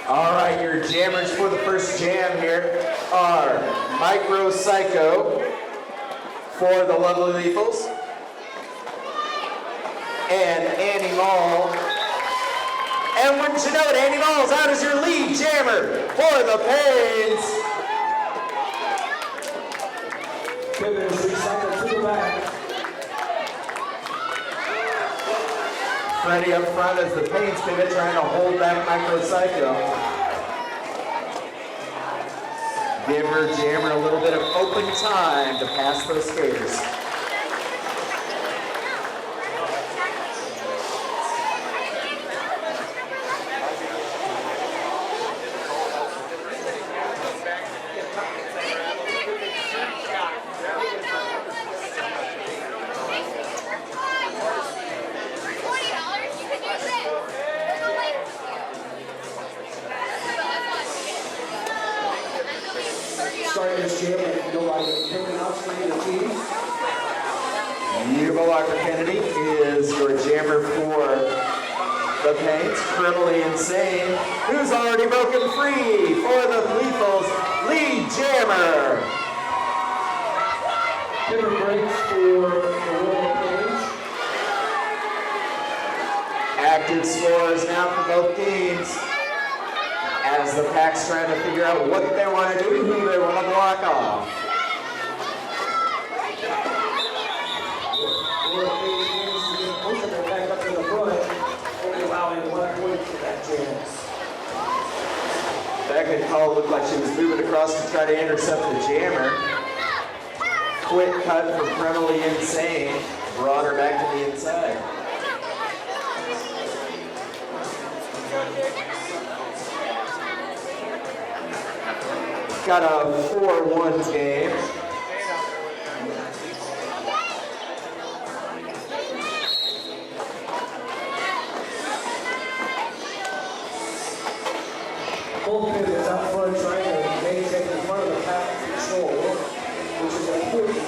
All right, your jammers for the first jam here are Micro Psycho for the Lovely Lethals and Annie Mall. And wouldn't you know it, Annie Mall's out as your lead jammer for the Pains. Pivot is recycled to the back. Freddie up front as the Pains pivot, trying to hold back Micro Psycho. Give her jammer a little bit of open time to pass those skaters. Starting this jam with nobody picking out for the team. Yuba Walker Kennedy is your jammer for the Pains. Criminally Insane, who's already broken free for the Lethals lead jammer. Pivot breaks for the Royal Pains. Active scores now for both teams as the pack's trying to figure out what they want to do, who they want to block off. Royal Pains managed to get both of them back up to the front, only allowing 1 point for that jam. Becca Call looked like she was moving across to try to intercept the jammer. Quick cut from Criminally Insane, brought her back to the inside. Got a 4-1 game. Both pivots up front trying to maintain in front of the pack control, which is important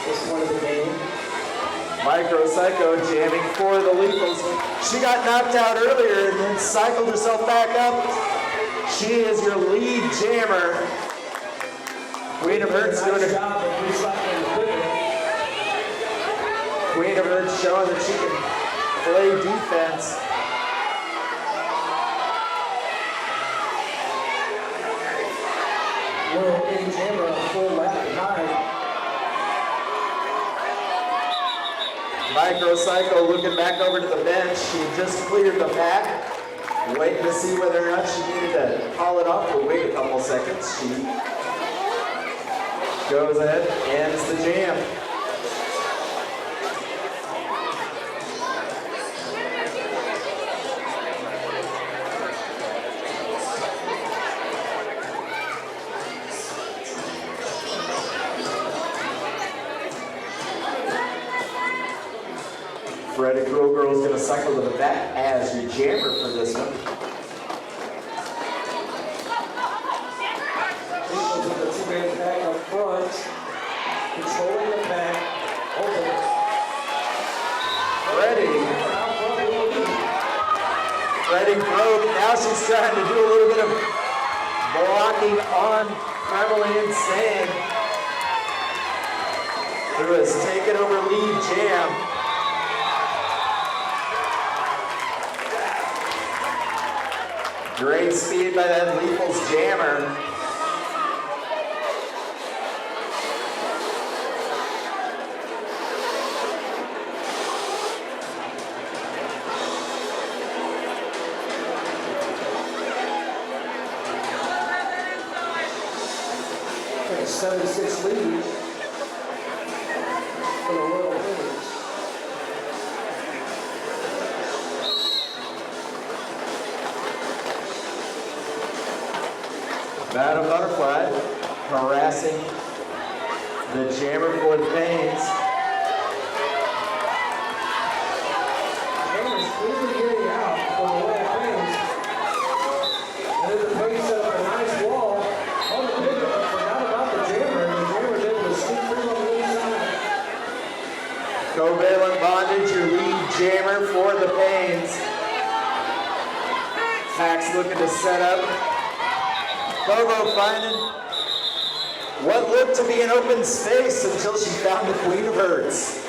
this point of the game. Micro Psycho jamming for the Lethals. She got knocked out earlier and then cycled herself back up. She is your lead jammer. Queen of Hearts doing Nice a job of recycling the pivot. Queen of Hearts showing that she can play defense. Royal Pains jammer a full lap behind. Micro Psycho looking back over to the bench. She just cleared the pack. Waiting to see whether or not she needed to call it off or wait a couple seconds. She goes ahead, ends the jam. Freddie Cool Girl's gonna cycle to the back as your jammer for this one. Lethals with the two-man pack up front, controlling the pack, open. Freddie broke. Now she's trying to do a little bit of blocking on Criminally Insane, who has taken over lead jam. Great speed by that Lethals jammer. A 7-6 lead for the Royal Pains. Madam Butterfly harassing the jammer for the Pains. Jammer's clearly getting out for the Royal Pains. And then the Pains set up a nice wall on the pivot, but forgot about the jammer, and the jammer's able to sneak through on the inside. Covalent Bondage, your lead jammer for the Pains. Pax looking to set up. Bobo finding what looked to be an open space until she found the Queen of Hearts.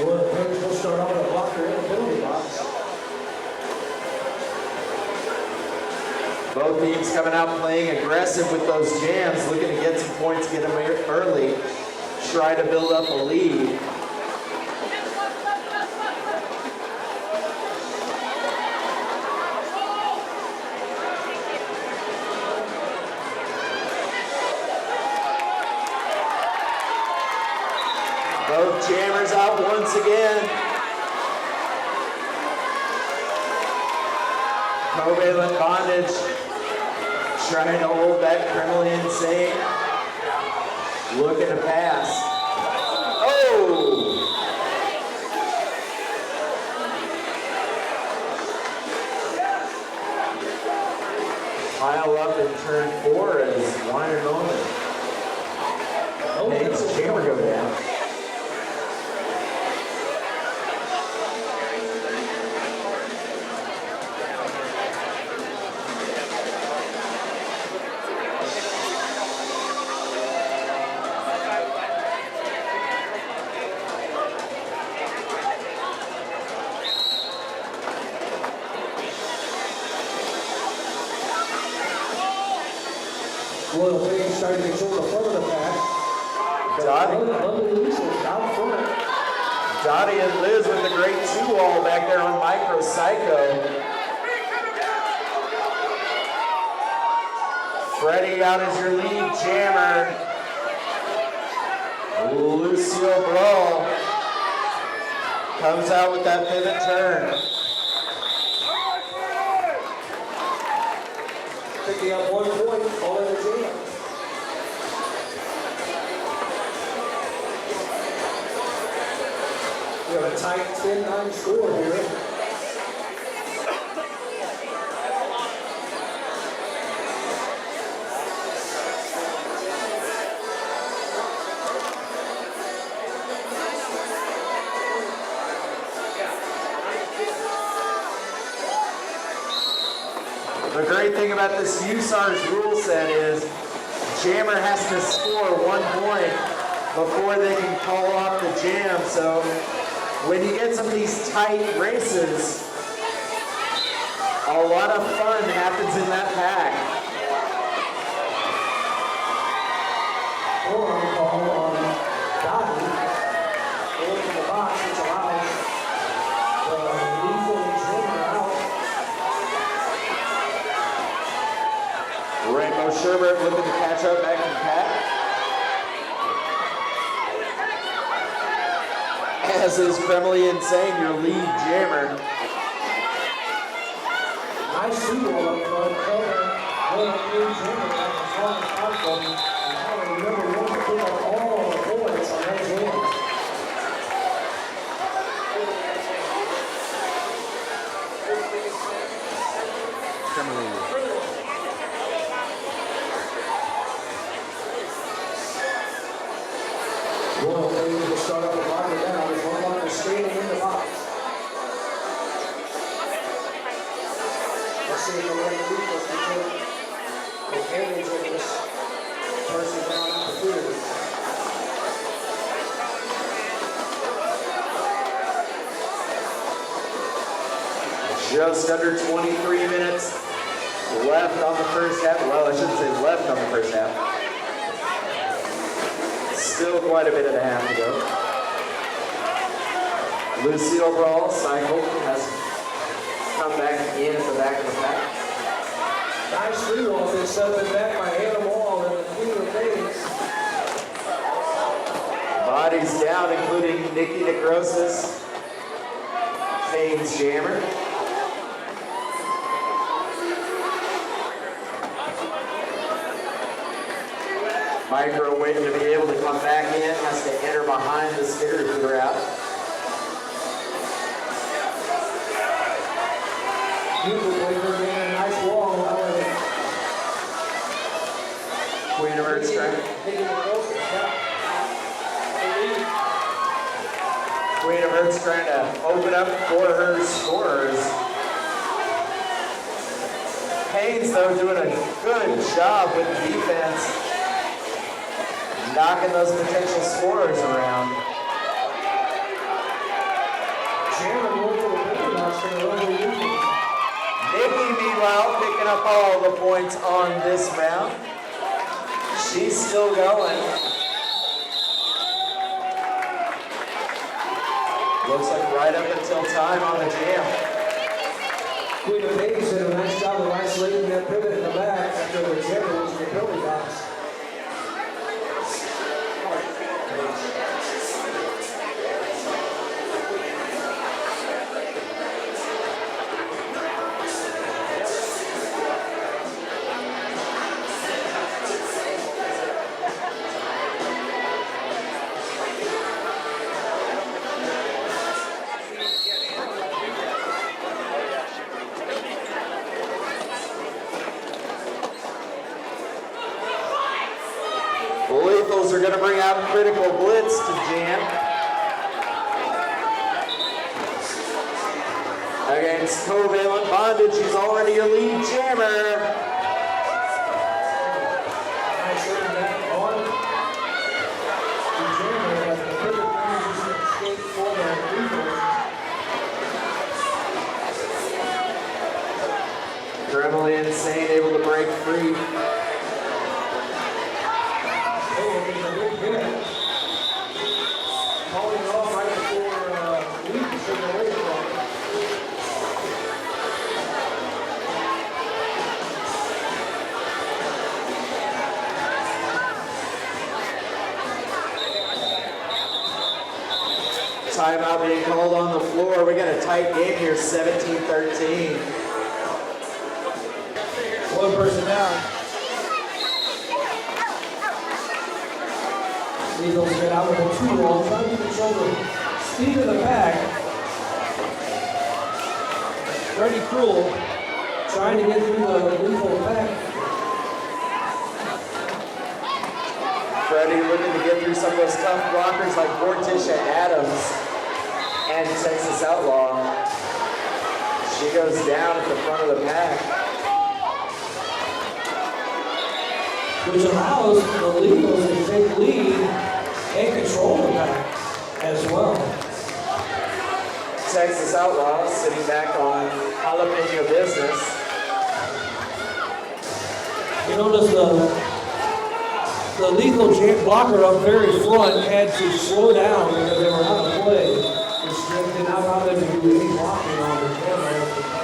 Well, the Pins will start off with a blocker in the penalty box. Both teams coming out playing aggressive with those jams, looking to get some points, get them early, try to build up a lead. Both jammers out once again. Covalent Bondage trying to hold that criminally insane. Looking to pass. Oh! Pile up in turn 4 as Weiner Moment makes Jammer go down. Royal Pins starting to control the front of the pack. Dottie. Out front. Dottie and Liz with the great 2-wall back there on Micro Psycho. Freddie out as your lead jammer. Lucio Brawl comes out with that pivot turn. Picking up 1 point, calling the jam. We have a tight 10-9 score here. The great thing about this USAR's rule set is jammer has to score 1 point before they can call off the jam. So when you get some of these tight races, a lot of fun happens in that pack. Or on call on Dottie. Going to the box, which allows the lethal jammer out. Rainbow Sherbert looking to catch up back in Pat. As is Kremley Insane, your lead jammer. Nice two-wall up front, cover. Royal Pins jammer got the strongest outcome. And now we remember one to pick up all the points on that jam. Royal Pins will start up the blocker down. There's one blocker standing in the box. Let's see if they're going to beat us to take advantage of this person down opportunity. Just under 23 minutes left on the first half. Well, I shouldn't say left on the first half. Still quite a bit and a half to go. Lucille Brawl, cycle, has come back in at the back of the pack. Nice three-wall been set back by Hannah Wall and the Queen of Pins. Bodies down, including Nikki Necrosis, Fane's jammer. Micro waiting to be able to come back in, has to enter behind the skitter cooler out. Beautiful play for a nice wall. Queen of Hearts trying. Queen of Hearts trying to open up for her scorers. Haynes, though, doing a good job with the defense, knocking those potential scorers around. Nikki, meanwhile, picking up all the points on this round. She's still going. Looks like right up until time on the jam. Queen of Hayes did a nice job of isolating that pivot in the back after the jammer was in the penalty box. Lethals are going to bring out Critical Blitz to jam. Against Covalent Bondage, who's already your lead jammer. Nice hitting that on the jammer as the pivot manages to escape for the Eagles. Gremlin Insane able to break free. Calling it off right before Lee was taken away from him. Timeout being called on the floor. We got a tight game here, 17-13. One person down. Eagles get out with a 2-roll, trying to control the speed of the pack. Freddie Cruel trying to get through the lethal pack. Freddie looking to get through some of those tough blockers like Morticia Adams and Texas Outlaw. She goes down at the front of the pack. Which allows the Legals to take lead and control the pack as well. Texas Outlaw sitting back on jalapeno business. You notice the lethal blocker up very front had to slow down because they were out of play, which did not allow them to do any blocking on the camera of the pass.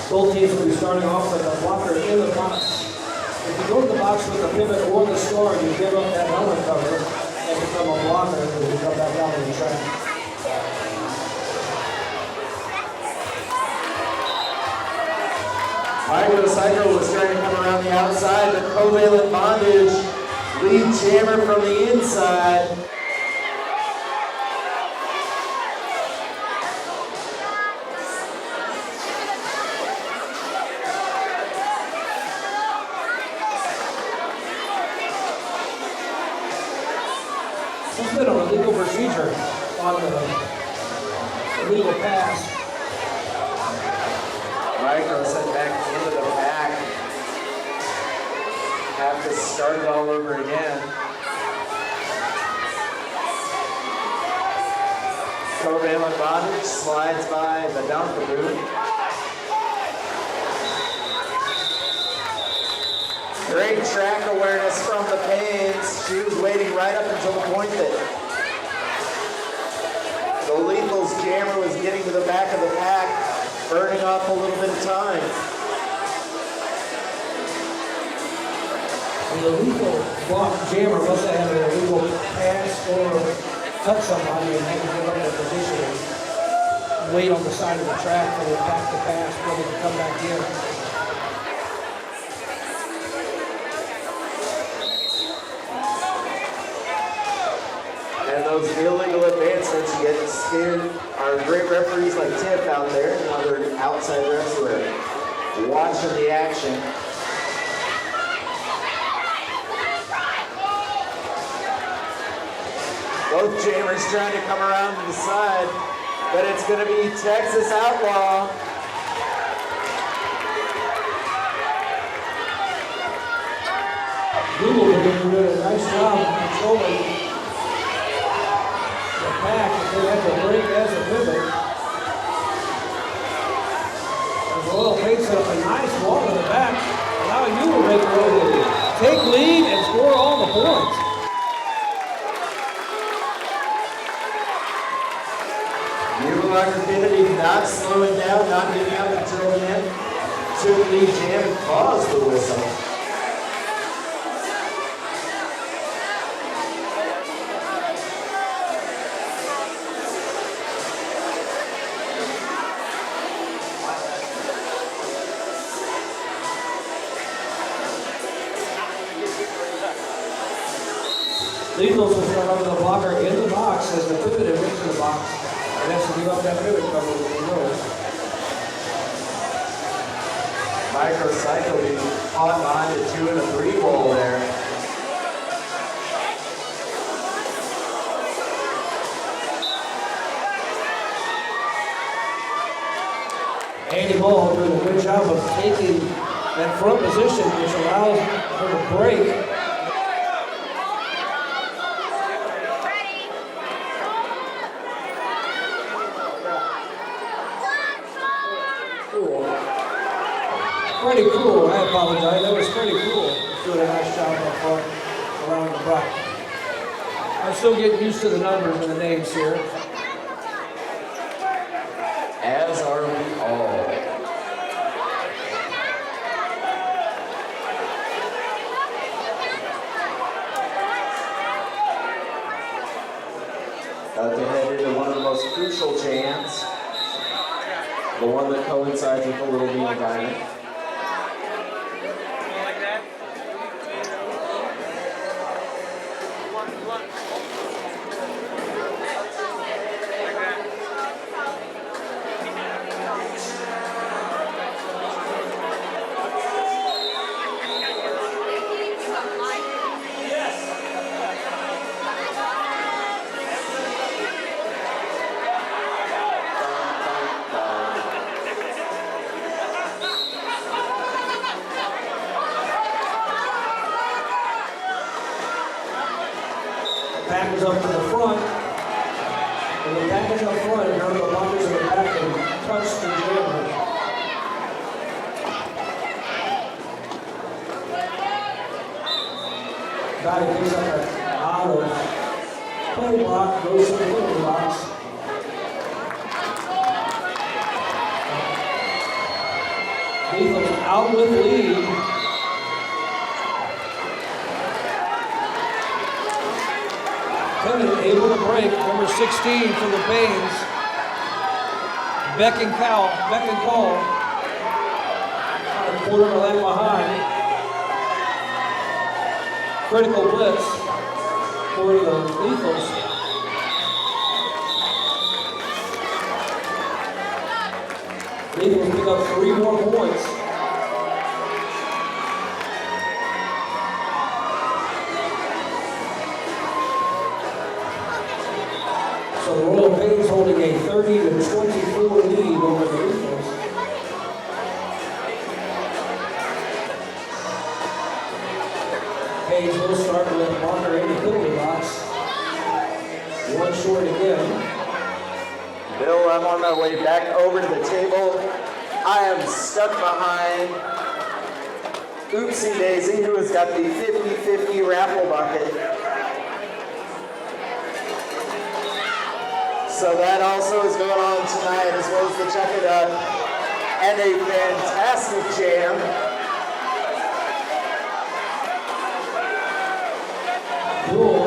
Both teams will be starting off with a blocker in the box. If you go to the box with a pivot or the star, you give up that helmet cover and become a blocker when you come back out on the track. Microcycle was trying to come around the outside, but Covalent Bondage lead jammer from the inside. There's been a legal procedure on the illegal pass. Micro sent back into the back. Have to start it all over again. Covalent Bondage slides by the Dunkaboo. Great track awareness from the Paynes. She was waiting right up until the point that the Lethal's jammer was getting to the back of the pack, burning off a little bit of time. The illegal block jammer must have had an illegal pass or cut somebody and had to give up their position and wait on the side of the track for the back to pass, where they can come back in. And those illegal advancements, you get scared. Our great referees like Tiff out there and other outside refs who are watching the action. Both jammers trying to come around to the side, but it's going to be Texas Outlaw. Google is doing a nice job controlling the pack. If they have to break as a pivot. As Royal Paint set up a nice ball in the back, allowing you to make Royal take lead and score all the points. Uberlocker Kennedy not slowing down, not giving up until the end. Took the jam and caused the whistle. Lethals will start over the blocker in the box as the pivot is into the box. And has to give up that pivot cover with the nose. Microcycle being caught behind the 2 and a 3 ball there. Andy Ball doing a good job of taking that front position, which allows her to break. Pretty cool. I apologize. That was pretty cool. Doing a nice job up front, allowing the block. I'm still getting used to the numbers and the names here. As are we all. About to head into one of the most crucial jams. The one that coincides with the Little Neon Diamond. Packers up to the front. And the Packers up front, and none of the blockers in the back can touch the jammer. Guy picks up an out of play block, goes to the middle box. Lethal's out with lead. Kevin able to break, number 16 for the Banes. Beck and Call. A quarter of a lap behind. Critical blitz for the Lethals. Lethals pick up 3 more points. So the Royal Pains holding a 30-24 lead over the Lethals. Page will start with Walker in the penalty box. One short again. Bill, I'm on my way back over to the table. I am stuck behind Oopsie Daisy, who has got the 50-50 raffle bucket. So that also is going on tonight, as well as the Chuck It Up and a fantastic jam. Cool.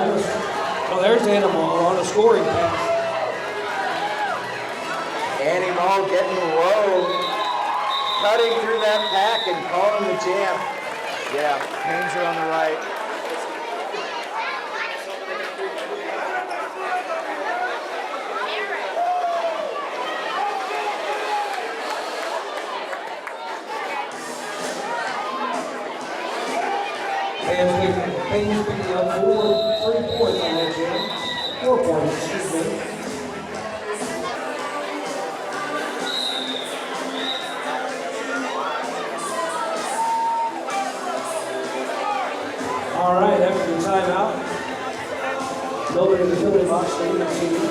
there's Animal on a scoring pass. Annie Mall getting low, cutting through that pack and calling the jam. Yeah, Haynes are on the right. Payne's picking up 3 points on that jam. 4 points, excuse me. All right, after the timeout, nobody in the penalty box for either team.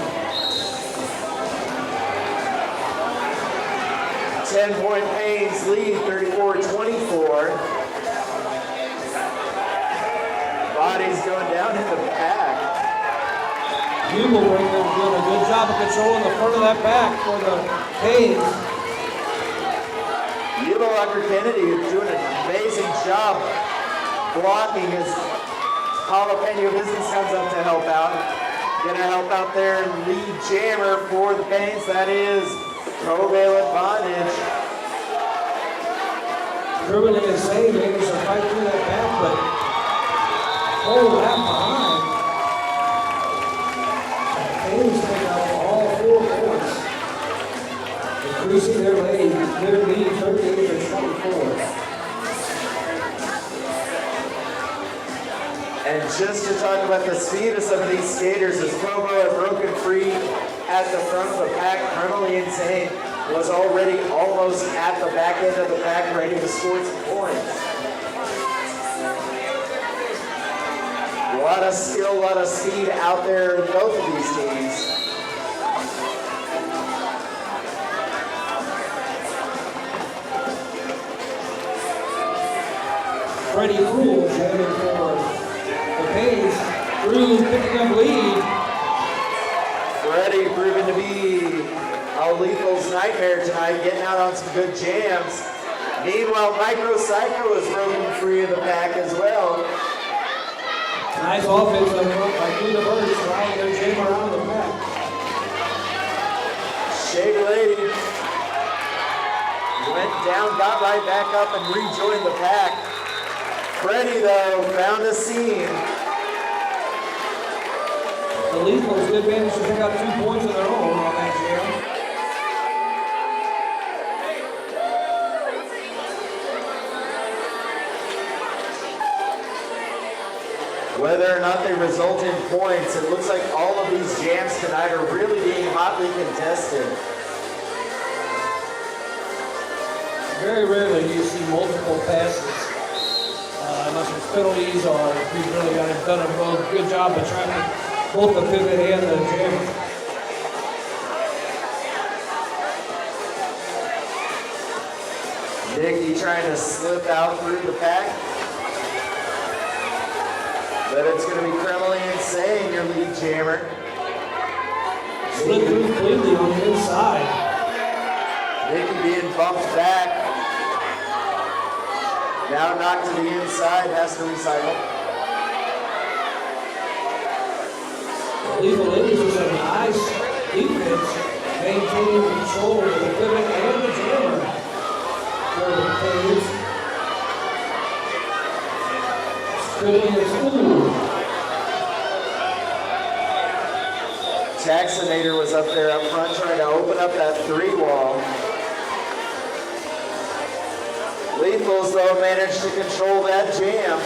10-point Haynes lead, 34-24. Bodies going down in the pack. Buglebringer doing a good job of controlling the front of that back for the Haynes. Walker Kennedy is doing an amazing job blocking as Jalapeno Business comes up to help out. Gonna help out their lead jammer for the Paynes. That is Covalent Bondage. Dribbling insane, making some fight through that back, but hold that behind. Paynes pick up all 4 points, increasing their lead 38-24. And just to talk about the speedest of these skaters, as Provo had broken free at the front of the pack, Criminally Insane was already almost at the back end of the pack, ready to score some points. A lot of skill, a lot of speed out there in both of these teams. Freddie Poole jamming for the Paynes. Cruz picking up lead. Freddie proving to be a Lethal's nightmare tonight, getting out on some good jams. Meanwhile, Micro Psycho is broken free of the pack as well. Nice offense up front by Kuna Birds, riding their jam around the pack. Shady Lady went down, got right back up, and rejoined the pack. Freddie, though, found a seam. The Lethals did manage to pick up 2 points of their own on that jam. Whether or not they result in points, it looks like all of these jams tonight are really being hotly contested. Very rarely do you see multiple passes. Unless it's penalties or we've really done a good job of tracking both the pivot and the jam. Nicky trying to slip out through the pack. But it's going to be Criminally Insane, your lead jammer. Slid through completely on the inside. Nicky being bumped back. Now knocked to the inside, has to recycle. The Lethal Ladies with a nice defense, maintaining control of the pivot and the jammer for the Paynes. Taxinator was up there up front trying to open up that 3-wall. Lethals, though, managed to control that jam.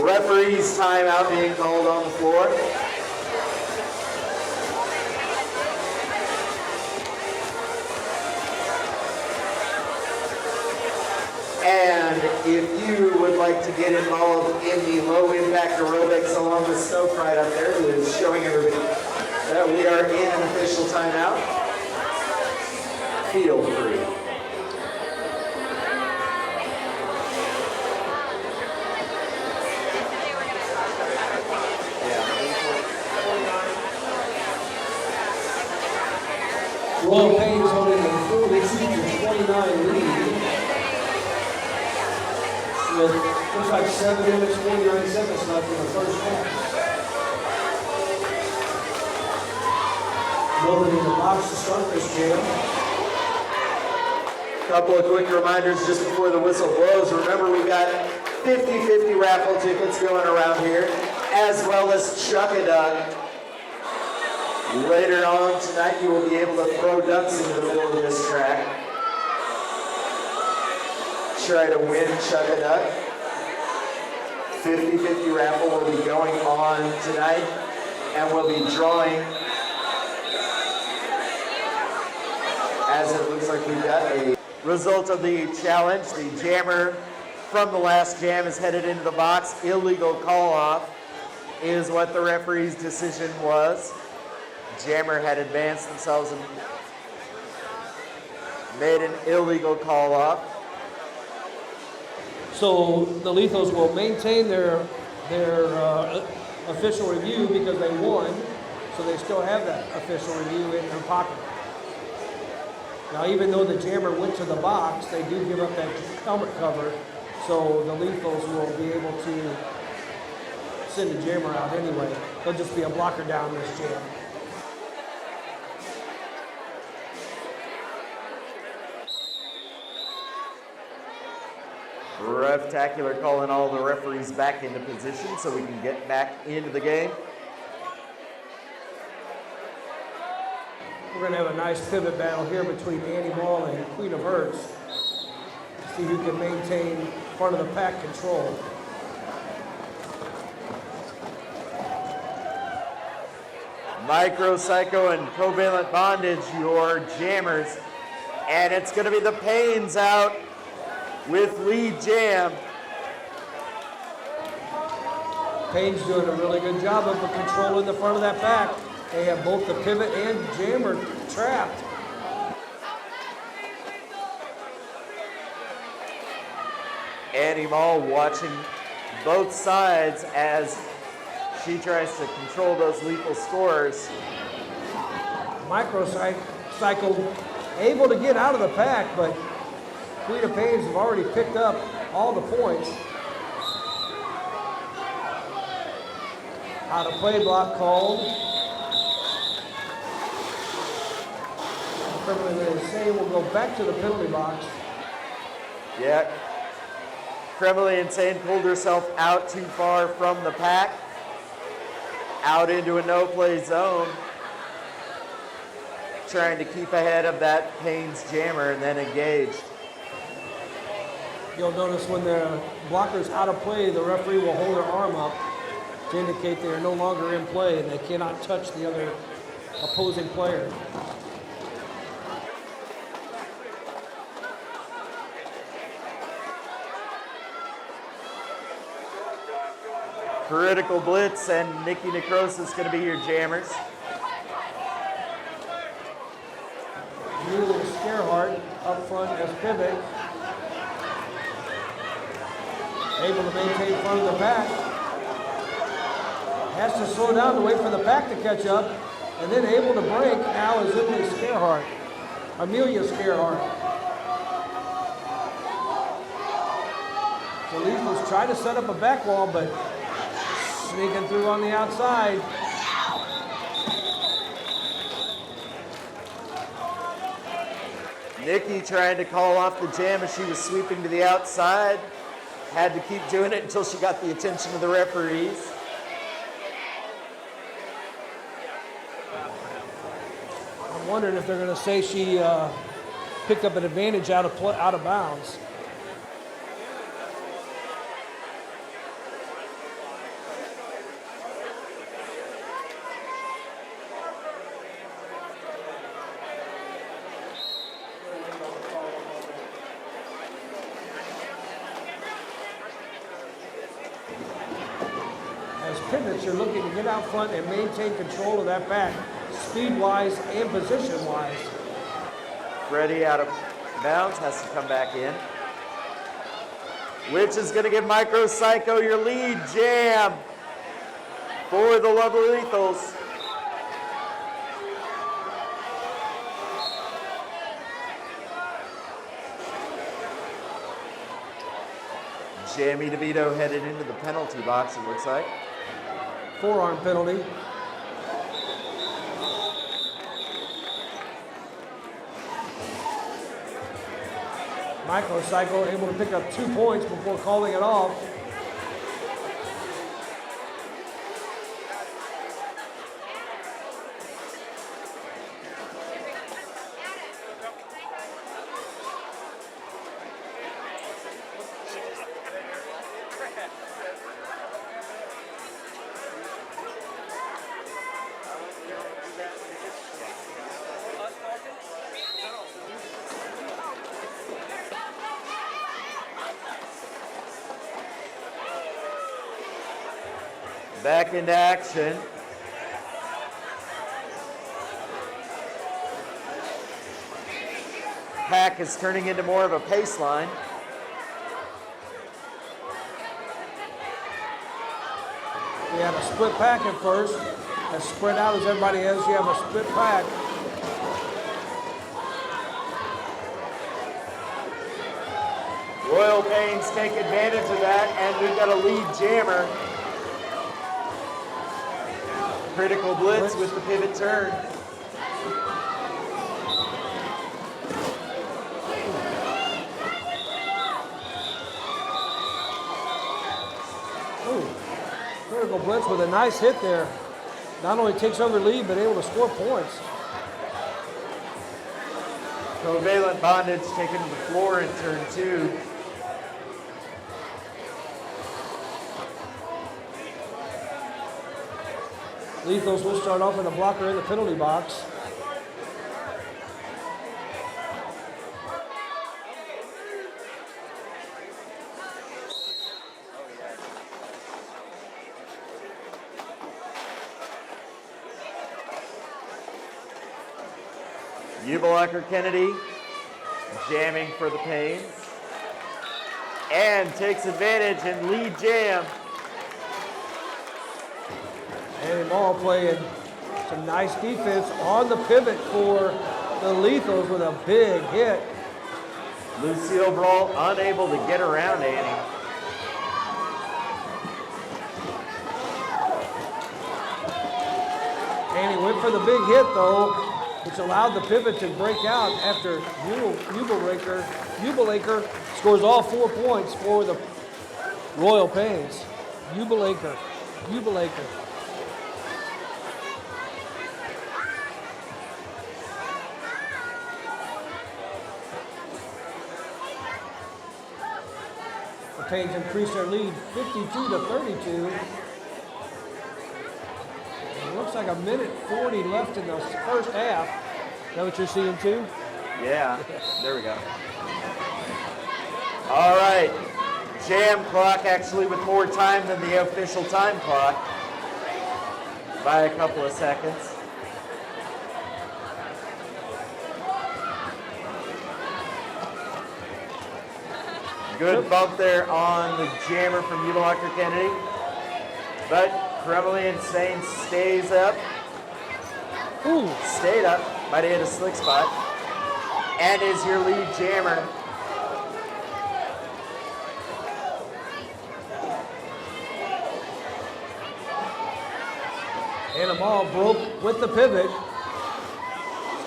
Referee's timeout being called on the floor. And if you would like to get involved in the low impact aerobics along with Snow Pride up there, who is showing everybody that we are in an official timeout, feel free. Royal Pains holding a 42-29 lead with looks like 7 minutes, 49 seconds left in the first half. Building in the box to start this jam. Couple of quick reminders just before the whistle blows. Remember, we've got 50-50 raffle tickets going around here, as well as Chuck-a-Duck. Later on tonight, you will be able to throw ducks into the middle of this track. Try to win Chuck-a-Duck. 50-50 raffle will be going on tonight, and we'll be drawing, as it looks like we've got a result of the challenge. The jammer from the last jam is headed into the box. Illegal call-off is what the referee's decision was. Jammer had advanced themselves and made an illegal call-off. So the Lethals will maintain their official review because they won, so they still have that official review in their pocket. Now, even though the jammer went to the box, they do give up that helmet cover, so the Lethals will be able to send the jammer out anyway. There'll just be a blocker down this jam. Ref-tacular calling all the referees back into position so we can get back into the game. We're going to have a nice pivot battle here between Annie Ball and Queen of Hearts. See who can maintain front of the pack control. Micro Psycho and Covalent Bondage, your jammers. And it's going to be the Pains out with lead jam. Payne's doing a really good job of controlling the front of that pack. They have both the pivot and jammer trapped. Annie Mall watching both sides as she tries to control those lethal scores. Microcycle able to get out of the pack, but Queen of Pains have already picked up all the points. Out of play block called. Say we'll go back to the penalty box. Yeah. Kremlin Insane pulled herself out too far from the pack. Out into a no-play zone. Trying to keep ahead of that Pains jammer and then engaged. You'll notice when the blocker's out of play, the referee will hold their arm up to indicate they are no longer in play and they cannot touch the other opposing player. Critical Blitz and Nikki Necrosis going to be your jammers. Julie Scarehart up front as pivot. Able to maintain front of the pack. Has to slow down to wait for the pack to catch up. And then able to break now is Emily Scarehart. Amelia Scarehart. The Lethals try to set up a back wall, but sneaking through on the outside. Nikki trying to call off the jam as she was sweeping to the outside. Had to keep doing it until she got the attention of the referees. I'm wondering if they're going to say she picked up an advantage out of bounds. Pivots, you're looking to get out front and maintain control of that back, speed-wise and position-wise. Freddie out of bounds, has to come back in. Which is going to give Micro Psycho your lead jam for the Lovely Lethals. Jamie DeVito headed into the penalty box, it looks like. Forearm penalty. Microcycle able to pick up 2 points before calling it off. Back into action. Pack is turning into more of a pace line. We have a split pack at first. As spread out as everybody is, you have a split pack. Royal Pains take advantage of that, and we've got a lead jammer. Critical blitz with the pivot turn. Ooh, critical blitz with a nice hit there. Not only takes over lead, but able to score points. Covalent bondage taken to the floor in turn 2. Lethals will start off with a blocker in the penalty box. Ubelacker Kennedy jamming for the Pains. And takes advantage and lead jam. Annie Mall playing some nice defense on the pivot for the Lethals with a big hit. Lucille Brawl unable to get around Annie. Annie went for the big hit though, which allowed the pivot to break out after Ubelaker scores all 4 points for the Royal Pains. Ubelaker. The Pains increased their lead 52-32. It looks like 1:40 left in the first half. Is that what you're seeing too? Yeah, there we go. All right, jam clock actually with more time than the official time clock by a couple of seconds. Good bump there on the jammer from Ubelacker Kennedy. But Kremley Insane stays up. Ooh. Stayed up. Might have hit a slick spot. And is your lead jammer. And the ball broke with the pivot.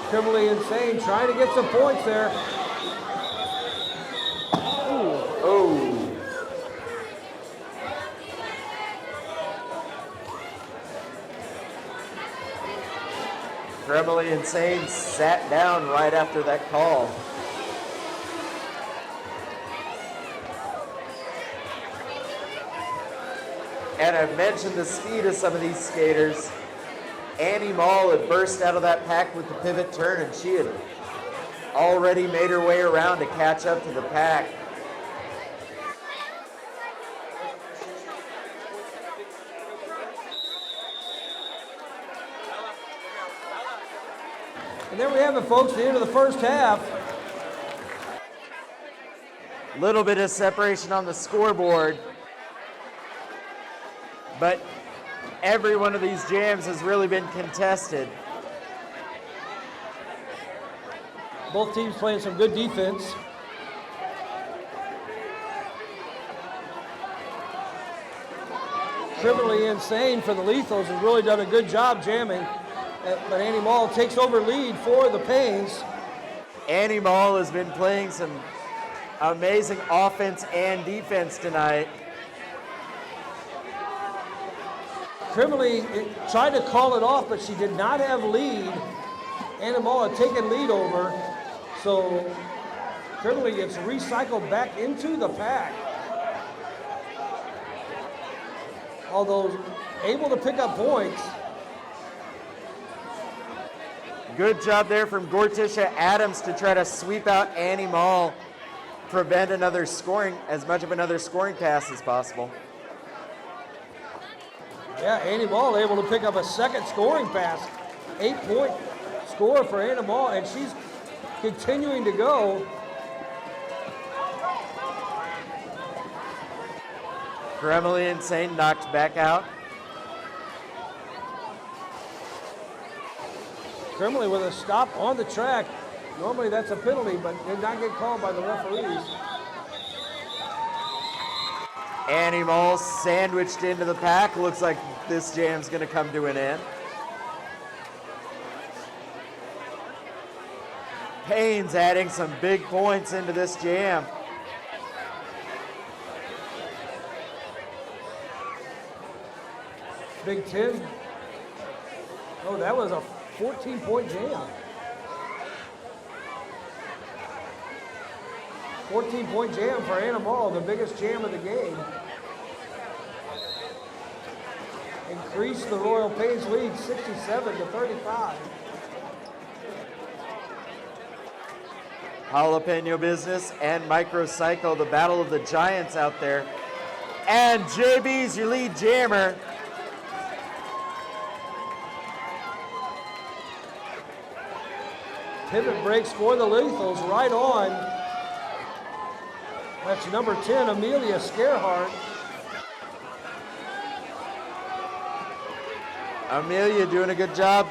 Kremley Insane trying to get some points there. Oh. Kremley Insane sat down right after that call. And I've mentioned the speed of some of these skaters. Annie Mall had burst out of that pack with the pivot turn, and she had already made her way around to catch up to the pack. And there we have it, folks, the end of the first half. Little bit of separation on the scoreboard, but every one of these jams has really been contested. Both teams playing some good defense. Criminally Insane for the Lethals has really done a good job jamming. But Annie Mall takes over lead for the Pains. Annie Mall has been playing some amazing offense and defense tonight. Criminally tried to call it off, but she did not have lead. Annie Mall had taken lead over. So Criminally gets recycled back into the pack. Although able to pick up points. Good job there from Gortisha Adams to try to sweep out Annie Mall, prevent another scoring, as much of another scoring pass as possible. Yeah, Annie Mall able to pick up a second scoring pass. 8-point score for Annie Mall, and she's continuing to go. Criminally Insane knocked back out. Criminally with a stop on the track. Normally that's a penalty, but did not get called by the referees. Annie Mall sandwiched into the pack. Looks like this jam's gonna come to an end. Pains adding some big points into this jam. Big 10. Oh, that was a 14-point jam. 14-point jam for Annie Mall, the biggest jam of the game. Increased the Royal Pains lead 67-35. Jalapeno Business and Microcycle, the battle of the giants out there. And JB's your lead jammer. Pivot breaks for the Lethals right on. That's number 10, Amelia Scarehart. Amelia doing a good job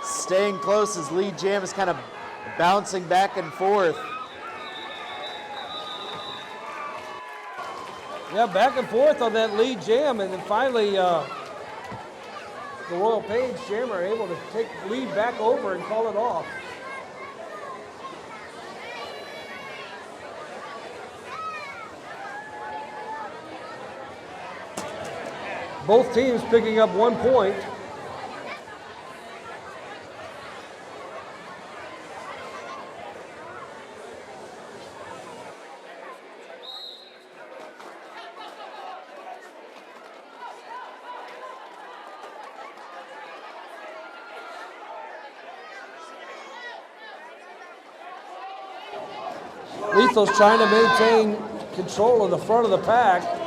staying close as lead jam is kind of bouncing back and forth. Yeah, back and forth on that lead jam, and then finally the Royal Pains jammer able to take the lead back over and call it off. Both teams picking up 1 point. Lethal's trying to maintain control of the front of the pack.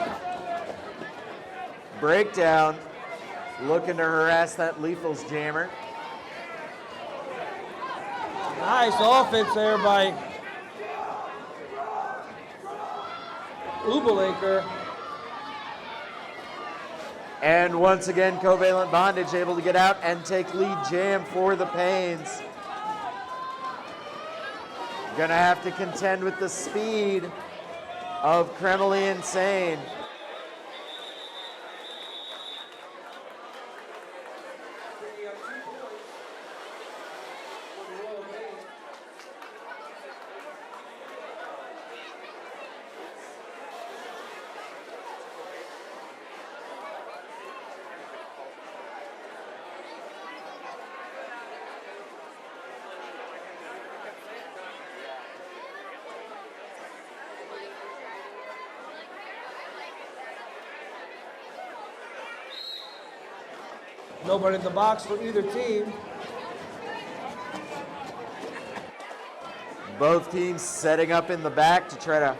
Breakdown, looking to harass that Lethal's jammer. Nice offense there by Ubelaker. And once again, Covalent Bondage able to get out and take lead jam for the Pains. Gonna have to contend with the speed of Criminally Insane. Nobody in the box for either team. Both teams setting up in the back to try to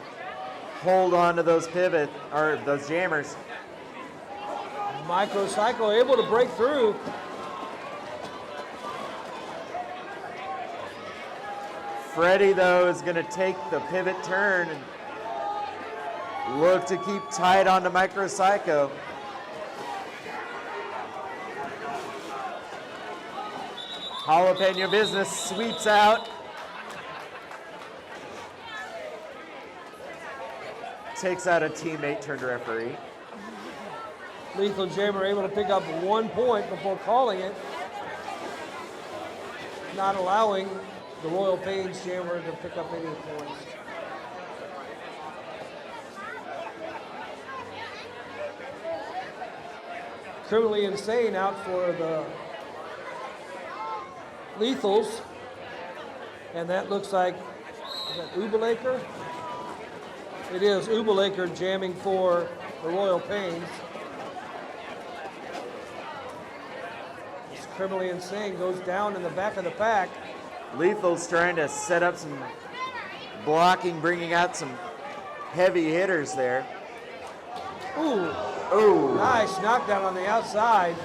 hold on to those pivot, or those jammers. Microcycle able to break through. Freddie, though, is going to take the pivot turn and look to keep tight onto Microcycle. Jalapeno Business sweeps out. Takes out a teammate turned referee. Lethal Jammer able to pick up 1 point before calling it, not allowing the Royal Pains Jammer to pick up any points. Criminally Insane out for the Lethals. And that looks like, is that Ubelaker? It is Ubelaker jamming for the Royal Pains. This Criminally Insane goes down in the back of the pack. Lethal's trying to set up some blocking, bringing out some heavy hitters there. Ooh, Ooh. nice knockdown on the outside.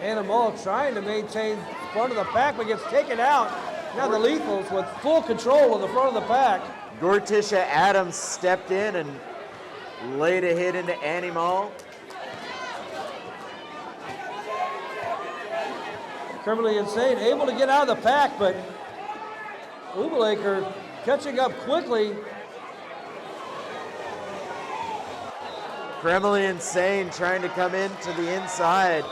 Animal trying to maintain front of the pack, but gets taken out. Now the Lethals with full control of the front of the pack. Gortisha Adams stepped in and laid a hit into Animal. Criminally Insane able to get out of the pack, but Ubelaker catching up quickly. Criminally Insane trying to come into the inside.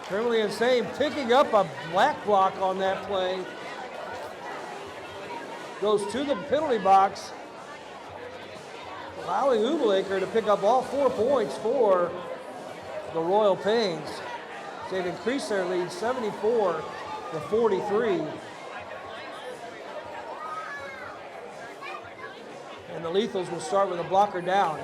Criminally Insane picking up a black block on that play. Goes to the penalty box, allowing Ubelaker to pick up all 4 points for the Royal Pains. They've increased their lead 74-43. And the Lethals will start with a blocker down.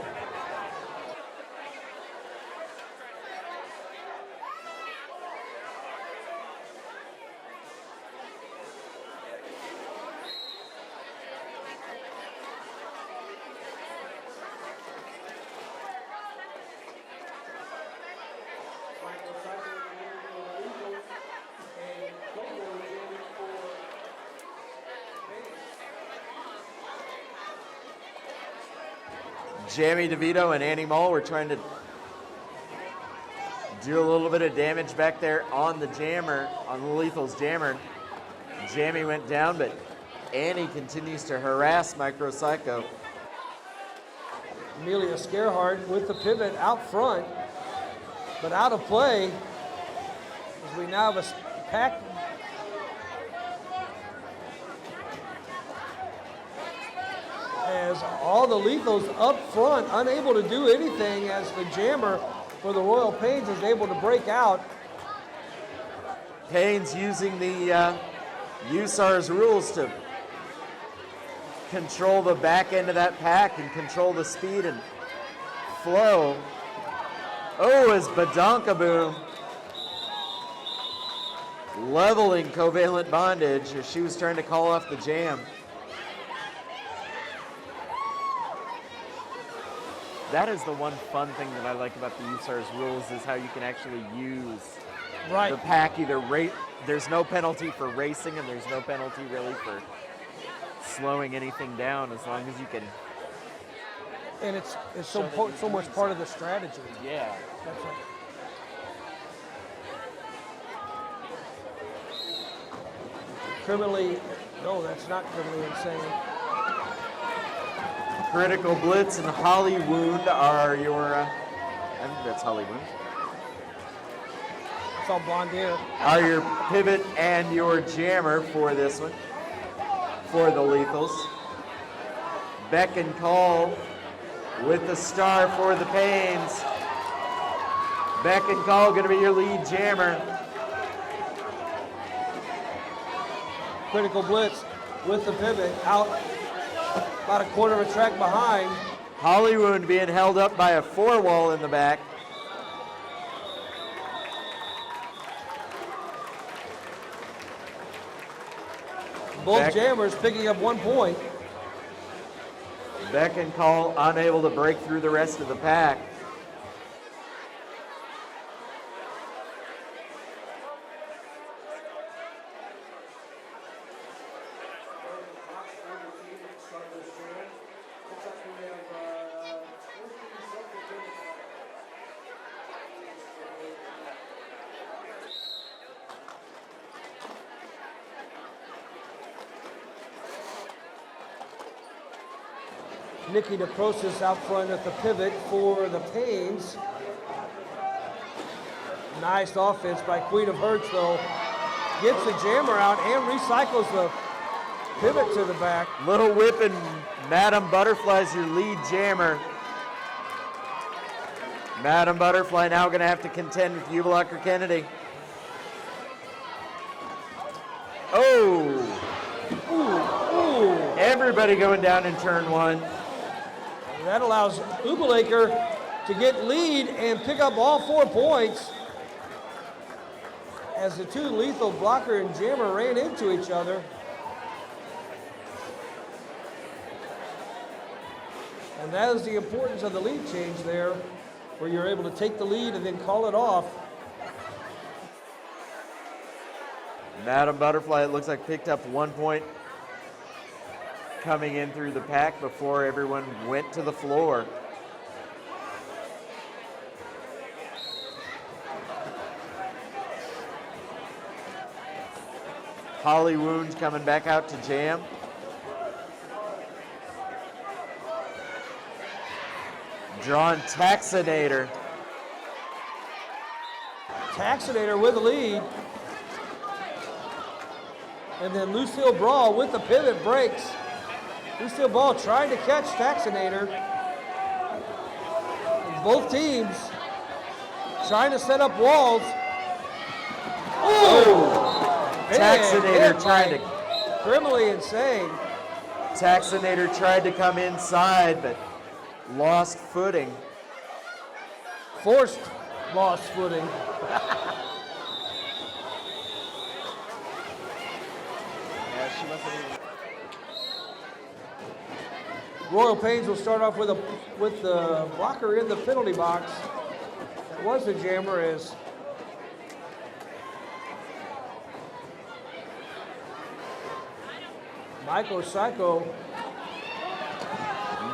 Jamie DeVito and Annie Mull were trying to do a little bit of damage back there on the jammer, on the Lethal's jammer. Jamie went down, but Annie continues to harass Micropsycho. Amelia Scarehart with the pivot out front, but out of play as we now have a pack. As all the Lethals up front, unable to do anything as the jammer for the Royal Pains is able to break out. Pains using the USAR's rules to control the back end of that pack and control the speed and flow. Oh, as Badonkaboom leveling Covalent Bondage as she was trying to call off the jam. That is the one fun thing that I like about the USAR's rules is how you can actually use the pack either there's no penalty for racing and there's no penalty really for slowing anything down as long as you can. And it's so much part of the strategy. Yeah. That's right. Criminally, no, that's not Criminally Insane. Critical Blitz and Holly Wound are your, I think that's Holly Wound. It's all blonde hair. Are your pivot and your jammer for this one, for the Lethals. Beck and Call with the star for the Pains. Beck and Call going to be your lead jammer. Critical Blitz with the pivot out about a quarter of a track behind. Hollywood being held up by a 4-wall in the back. Both jammers picking up 1 point. Beck and Call unable to break through the rest of the pack. Nikki Necrosis out front at the pivot for the Pains. Nice offense by Queen of Hearts, though. Gets the jammer out and recycles the pivot to the back. Little whip and Madam Butterfly's your lead jammer. Madam Butterfly now going to have to contend with Ubelacher Kennedy. Oh! Ooh. Everybody going down in turn one. That allows Ubelacher to get lead and pick up all 4 points as the two lethal blocker and jammer ran into each other. And that is the importance of the lead change there, where you're able to take the lead and then call it off. Madam Butterfly, it looks like, picked up 1 point coming in through the pack before everyone went to the floor. Holly Wounds coming back out to jam. Drawn Taxinator. Taxinator with the lead. And then Lucille Brawl with the pivot breaks. Lucille Brawl trying to catch Taxinator. And both teams trying to set up walls. Oh! Taxinator trying to. Criminally insane. Taxinator tried to come inside, but lost footing. Forced lost footing. Royal Pains will start off with the blocker in the penalty box. That was the jammer as Michael Psycho.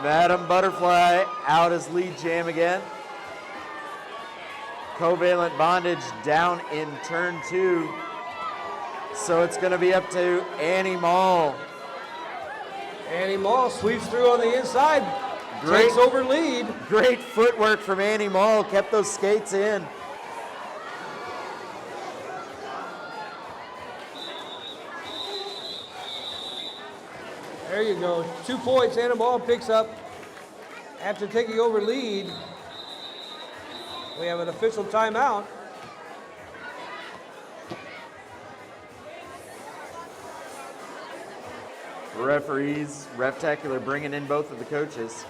Madam Butterfly out as lead jam again. Covalent Bondage down in turn 2. So it's going to be up to Annie Mall. Annie Mall sweeps through on the inside. Great. Takes over lead. Great footwork from Annie Mall. Kept those skates in. There you go. 2 points. Annie Mall picks up after taking over lead. We have an official timeout. Referees, Reftacular bringing in both of the coaches.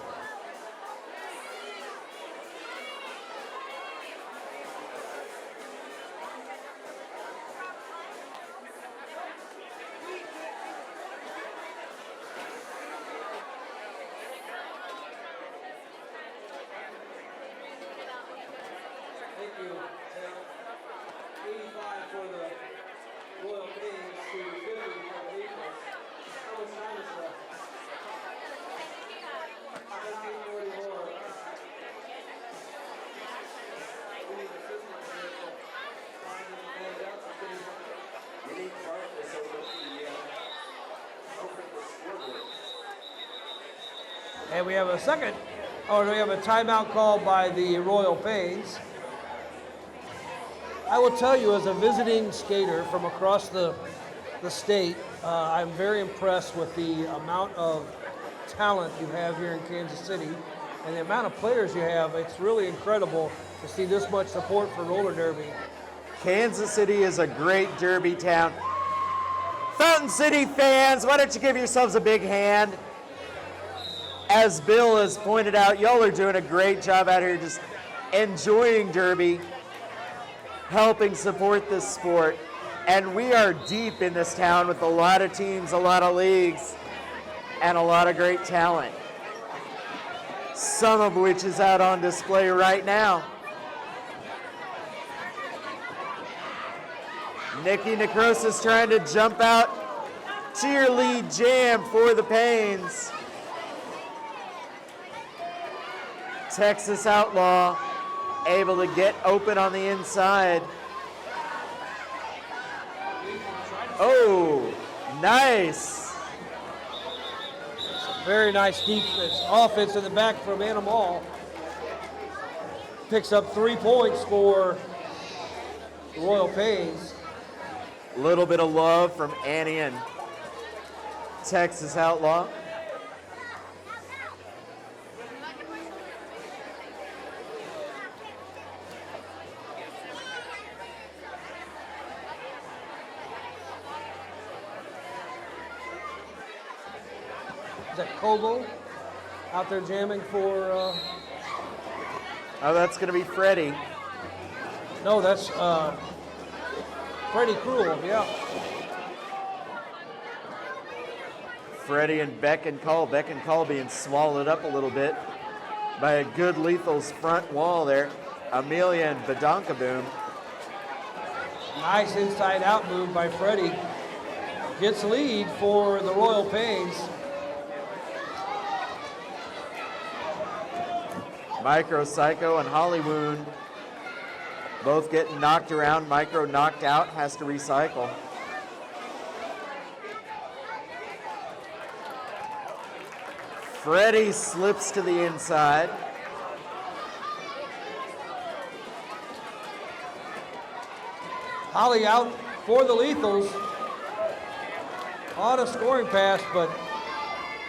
Thank you, Tim. 85 for the Royal Pains to 50 for the Eagles. How much time is left? 19:44. We need assistance here, so time is made up. You need darkness over the scoreboard. And we have a second, or we have a timeout called by the Royal Pains. I will tell you, as a visiting skater from across the state, I'm very impressed with the amount of talent you have here in Kansas City and the amount of players you have. It's really incredible to see this much support for roller derby. Kansas City is a great derby town. Fountain City fans, why don't you give yourselves a big hand? As Bill has pointed out, y'all are doing a great job out here just enjoying derby, helping support this sport. And we are deep in this town with a lot of teams, a lot of leagues, and a lot of great talent. Some of which is out on display right now. Nikki Necrosis trying to jump out to your lead jam for the Pains. Texas Outlaw able to get open on the inside. Oh, nice. Very nice defense, offense in the back from Animal. Picks up 3 points for the Royal Pains. A little bit of love from Annie and Texas Outlaw. Is that Kobo out there jamming for? Oh, that's going to be Freddie. No, that's Freddie Cruel. Yeah. Freddie and Beck and Call. Beck and Call being swallowed up a little bit by a good Lethal's front wall there. Amelia and Badonkaboom. Nice inside out move by Freddie. Gets lead for the Royal Pains. Micro Psycho and Hollywood both getting knocked around. Micro knocked out, has to recycle. Freddie slips to the inside. Holly out for the Lethals on a scoring pass, but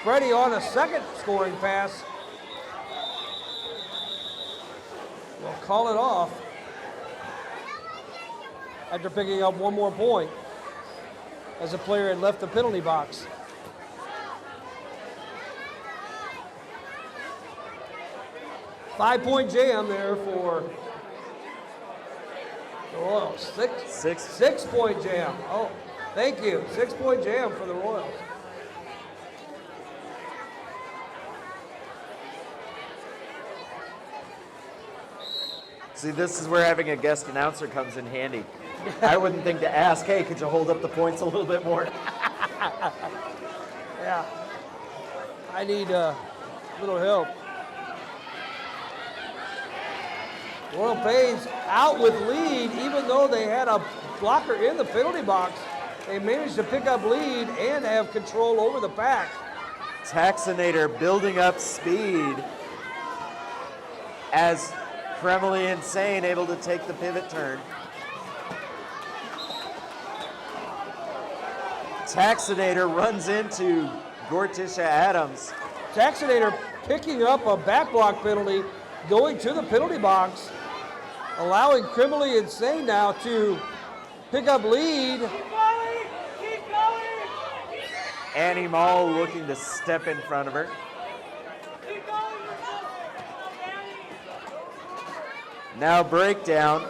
Freddie on a second scoring pass. Will call it off after picking up 1 more point as the player had left the penalty box. Five-point jam there for the Royals. Six-point jam. Oh, thank you. 6-point jam for the Royals. See, this is where having a guest announcer comes in handy. I wouldn't think to ask, hey, could you hold up the points a little bit more? Yeah. I need a little help. Royal Pains out with lead, even though they had a blocker in the penalty box. They managed to pick up lead and have control over the pack. Taxinator building up speed as Kremley Insane able to take the pivot turn. Taxinator runs into Gortisha Adams. Taxinator picking up a back block penalty, going to the penalty box, allowing Kremley Insane now to pick up lead. Keep going! Annie Mall looking to step in front of her. Keep going! Now breakdown.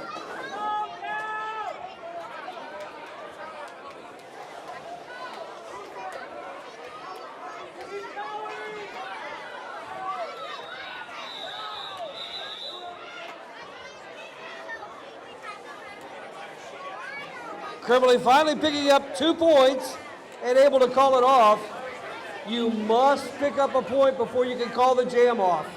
Kremley finally picking up 2 points and able to call it off. You must pick up a point before you can call the jam off.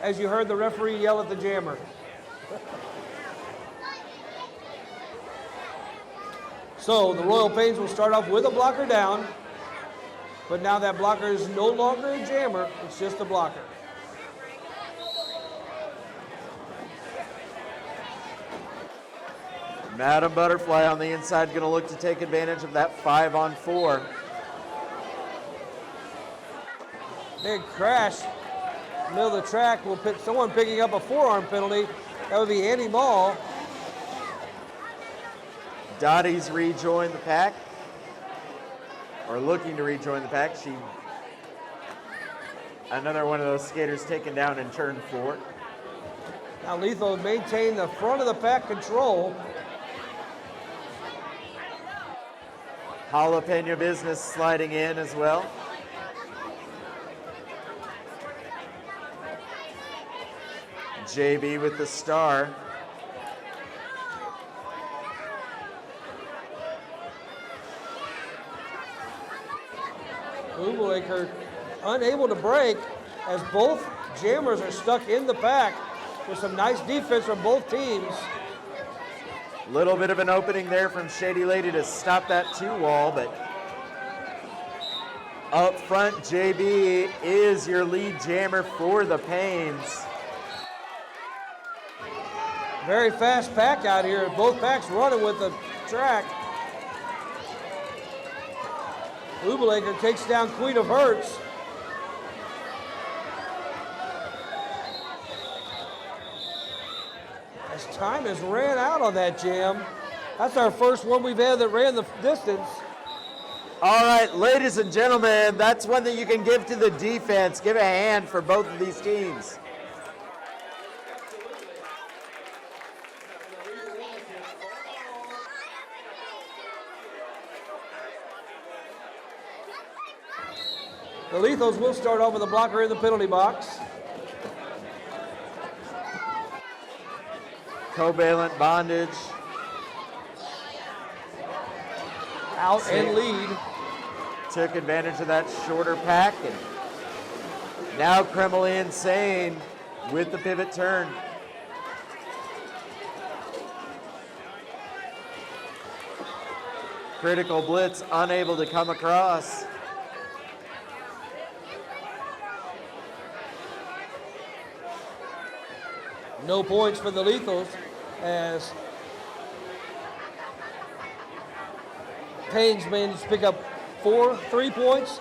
As you heard the referee yell at the jammer. So the Royal Pains will start off with a blocker down, but now that blocker is no longer a jammer, it's just a blocker. Madam Butterfly on the inside going to look to take advantage of that 5-on-4. Big crash. Middle of the track will pick someone picking up a forearm penalty. That would be Annie Mall. Dottie's rejoined the pack, or looking to rejoin the pack. Another one of those skaters taken down in turn 4. Now Lethal maintain the front of the pack control. Jalapeno Business sliding in as well. JB with the star. Bootmaker unable to break as both jammers are stuck in the pack with some nice defense from both teams. Little bit of an opening there from Shady Lady to stop that 2-wall, but up front, JB is your lead jammer for the Pains. Very fast pack out here. Both packs running with the track. Ubelaker takes down Queen of Hearts. As time has ran out on that jam. That's our first one we've had that ran the distance. All right, ladies and gentlemen, that's one that you can give to the defense. Give a hand for both of these teams. The Lethals will start off with a blocker in the penalty box. Covalent Bondage. Out and lead. Took advantage of that shorter pack. And now Kremlin Insane with the pivot turn. Critical Blitz unable to come across. No points for the Lethals as Payne's managed to pick up 3 points.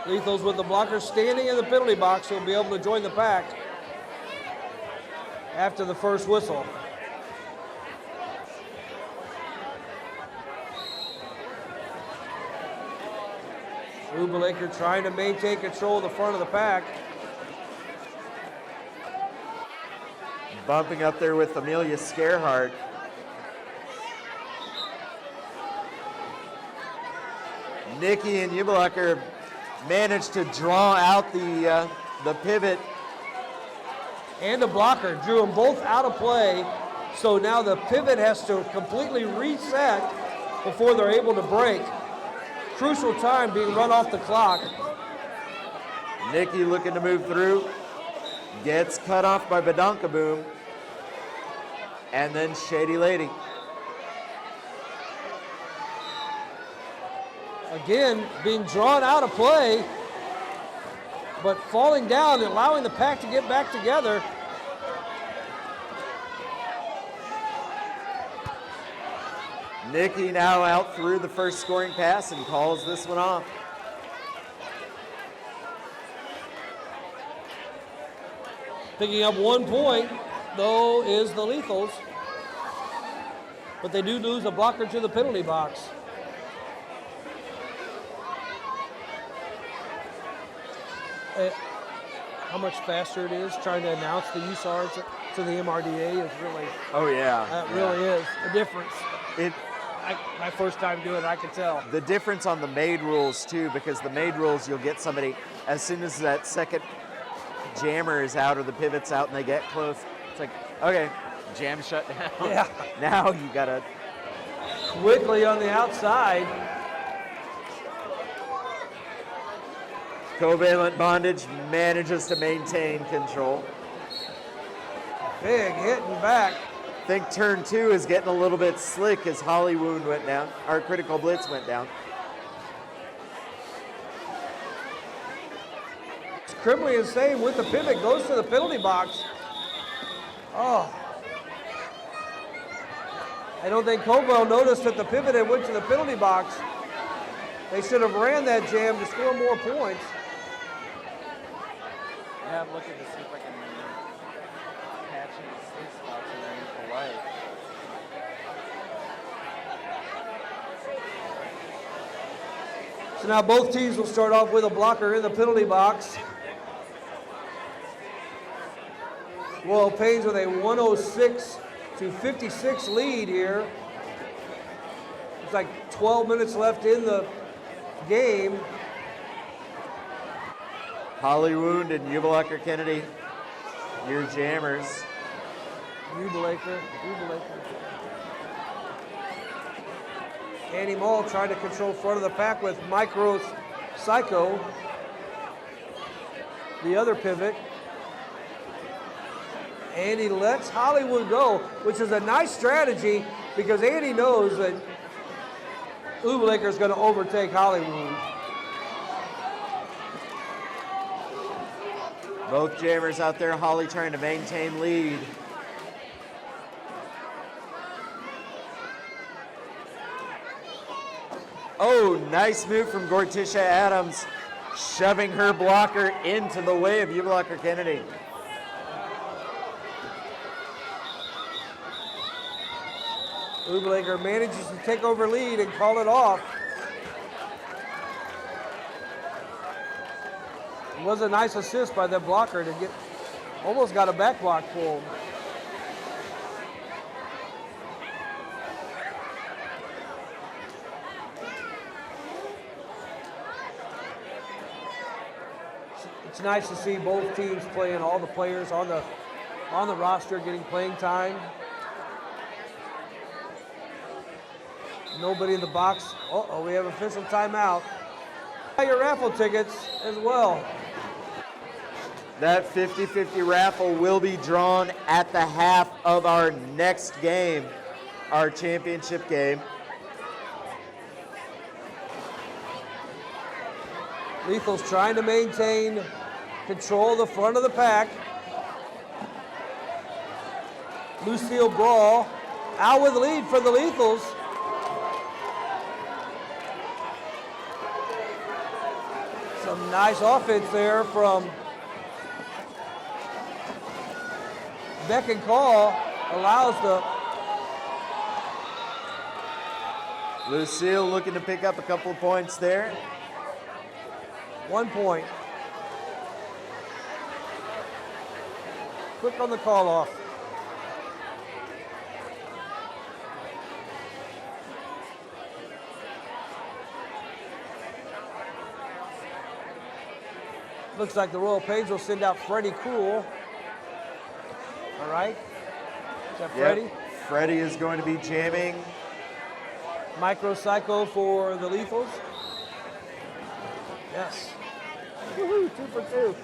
Lethals with the blocker standing in the penalty box. He'll be able to join the pack after the first whistle. Ubelaker trying to maintain control of the front of the pack. Bumping up there with Amelia Scarehart. Nikki and Ubelaker managed to draw out the pivot. And a blocker drew them both out of play. So now the pivot has to completely reset before they're able to break. Crucial time being run off the clock. Nikki looking to move through. Gets cut off by Badonkaboom. And then Shady Lady. Again, being drawn out of play, but falling down and allowing the pack to get back together. Nikki now out through the first scoring pass and calls this one off. Picking up 1 point, though, is the Lethals. But they do lose a blocker to the penalty box. How much faster it is trying to announce the USARs to the MRDA is really, Oh yeah. that really is a difference. It My first time doing it, I can tell. the difference on the made rules too, because the made rules you'll get somebody as soon as that second jammer is out or the pivot's out and they get close. It's like, okay, jam shut down. Yeah. Now you gotta Quickly on the outside. Covalent Bondage manages to maintain control. Big hitting back. I think turn 2 is getting a little bit slick as Holly Wound went down, our Critical Blitz went down. Criminally Insane with the pivot goes to the penalty box. Oh. I don't think Cobell noticed that the pivot had went to the penalty box. They should have ran that jam to score more points. Yeah, I'm looking to see if I can catch any sweet spots underneath the light. So now both teams will start off with a blocker in the penalty box. Royal Pains with a 106-56 lead here. It's like 12 minutes left in the game. Holly Wound and Ubelaker Kennedy, your jammers. Ubelaker. Annie Mall trying to control front of the pack with Micro Psycho. the other pivot. Andy lets Hollywood go, which is a nice strategy because Andy knows that Ubelaker is going to overtake Hollywood. Both jammers out there, Holly trying to maintain lead. Oh, nice move from Gorticia Adams, shoving her blocker into the way of Ubelaker Kennedy. Ubelaker manages to take over lead and call it off. It was a nice assist by the blocker to get, almost got a back block pulled. It's nice to see both teams playing, all the players on the roster getting playing time. Nobody in the box. Uh-oh, we have official timeout. Buy your raffle tickets as well. That 50-50 raffle will be drawn at the half of our next game, our championship game. Lethal's trying to maintain control of the front of the pack. Lucille Brawl out with the lead for the Lethals. Some nice offense there from Beck and Call, allows the Lucille looking to pick up a couple of points there. 1 point. Quick on the call off. Looks like the Royal Pains will send out Freddie Cool. All right. Is that Freddie? Yep. Freddie is going to be jamming. Micropsycho for the Lethals. Yes. Woohoo, 2 for 2.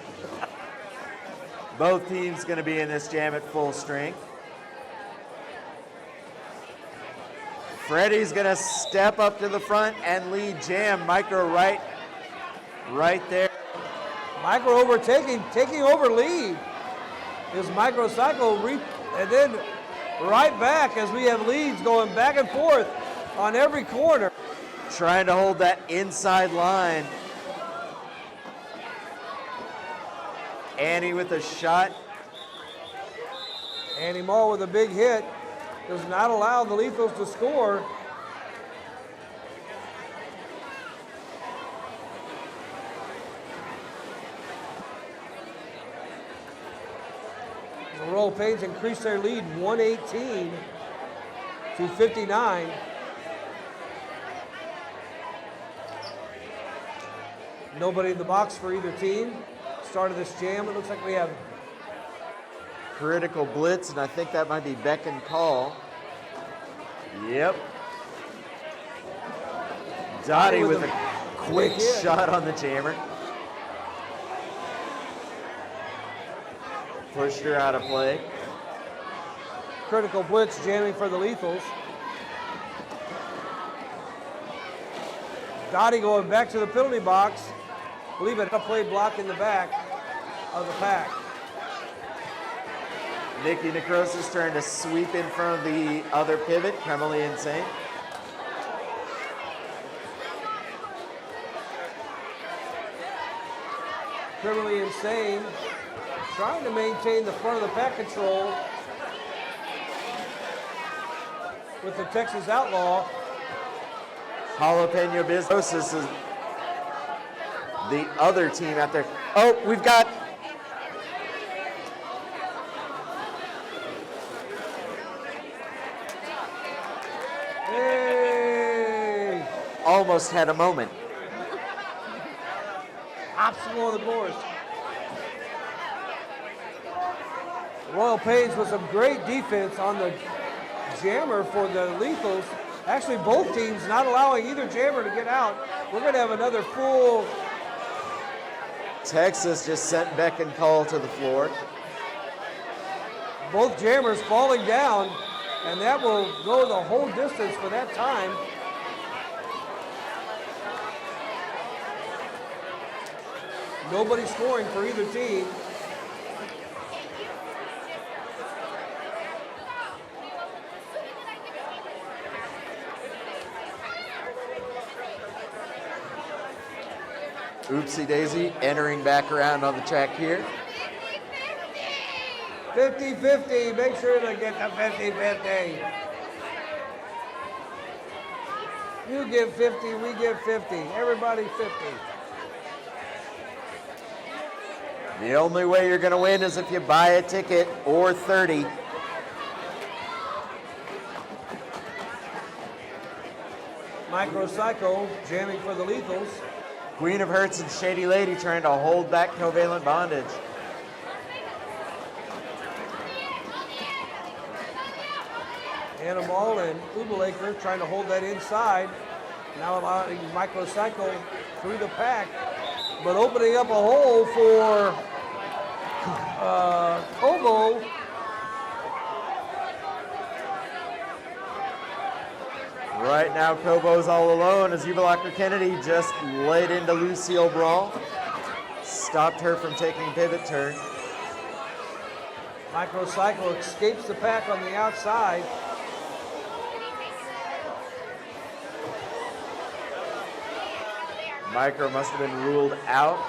Both teams going to be in this jam at full strength. Freddie's going to step up to the front and lead jam. Micro right there. Micro overtaking, taking over lead is Micropsycho, and then right back as we have leads going back and forth on every corner. Trying to hold that inside line. Annie with a shot. Annie Moore with a big hit does not allow the Lethals to score. The Royal Pains increased their lead 118 to 59. Nobody in the box for either team. Start of this jam, it looks like we have Critical blitz, and I think that might be Beck and Call. Yep. Dottie with a quick big hit. shot on the jammer. Pushed her out of play. critical blitz jamming for the Lethals. Dottie going back to the penalty box. Believe it, a play block in the back of the pack. Nikki Necrosis trying to sweep in front of the other pivot, Kremley Insane. Criminally Insane trying to maintain the front of the pack control with the Texas Outlaw. Jalapeno Business is the other team out there. Oh, we've got Hey! almost had a moment. Obstacle on the course. Royal Pains with some great defense on the jammer for the Lethals. Actually, both teams not allowing either jammer to get out. We're going to have another full Texas just sent Beckencall to the floor. Both jammers falling down, and that will go the whole distance for that time. Nobody scoring for either team. Oopsie daisy entering back around on the track here. 50-50, make sure to get the 50-50. You give 50, we give 50. Everybody 50. The only way you're going to win is if you buy a ticket or 30. Micropsycho jamming for the Lethals. Queen of Hearts and Shady Lady trying to hold back Covalent Bondage. Animal and Ubelaker trying to hold that inside. Now allowing Micropsycho through the pack, but opening up a hole for Kobo. Right now, Kobo's all alone as Ubelaker Kennedy just laid into Lucille Brawl. Stopped her from taking a pivot turn. Micropsycho escapes the pack on the outside. Micro must have been ruled out.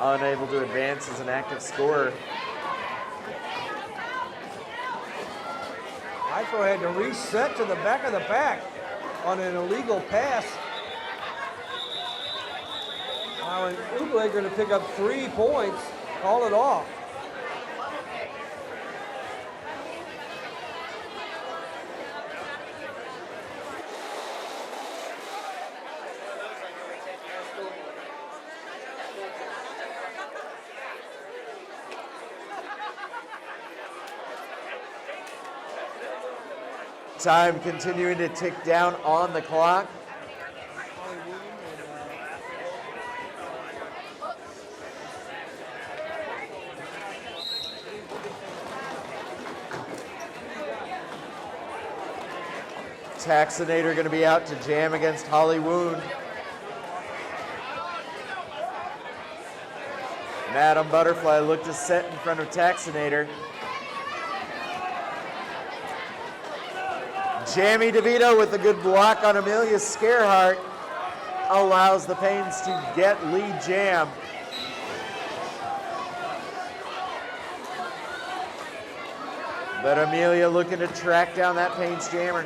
Unable to advance as an active scorer. Micro had to reset to the back of the pack on an illegal pass. Now Ubelaker to pick up 3 points, call it off. Time continuing to tick down on the clock. Taxinator going to be out to jam against Holly Wound. Madam Butterfly looked to set in front of Taxinator. Jamie DeVito with a good block on Amelia Scarehart allows the Pains to get lead jam. But Amelia looking to track down that Pains jammer.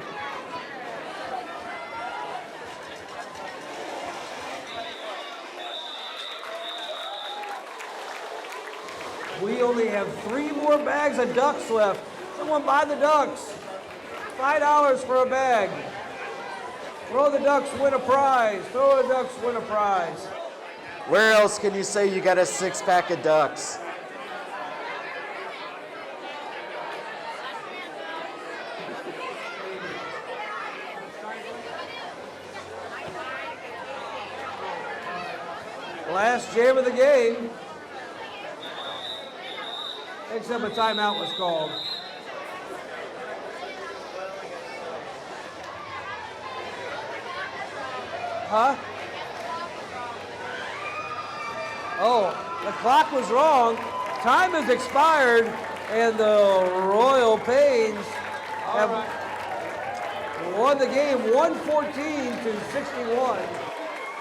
We only have 3 more bags of ducks left. Someone buy the ducks. $5 for a bag. Throw the ducks, win a prize. Throw the ducks, win a prize. Where else can you say you got a 6-pack of ducks? Last jam of the game. Except a timeout was called. Huh? Oh, the clock was wrong. Time has expired, and the Royal Pains have won the game 114 to 61.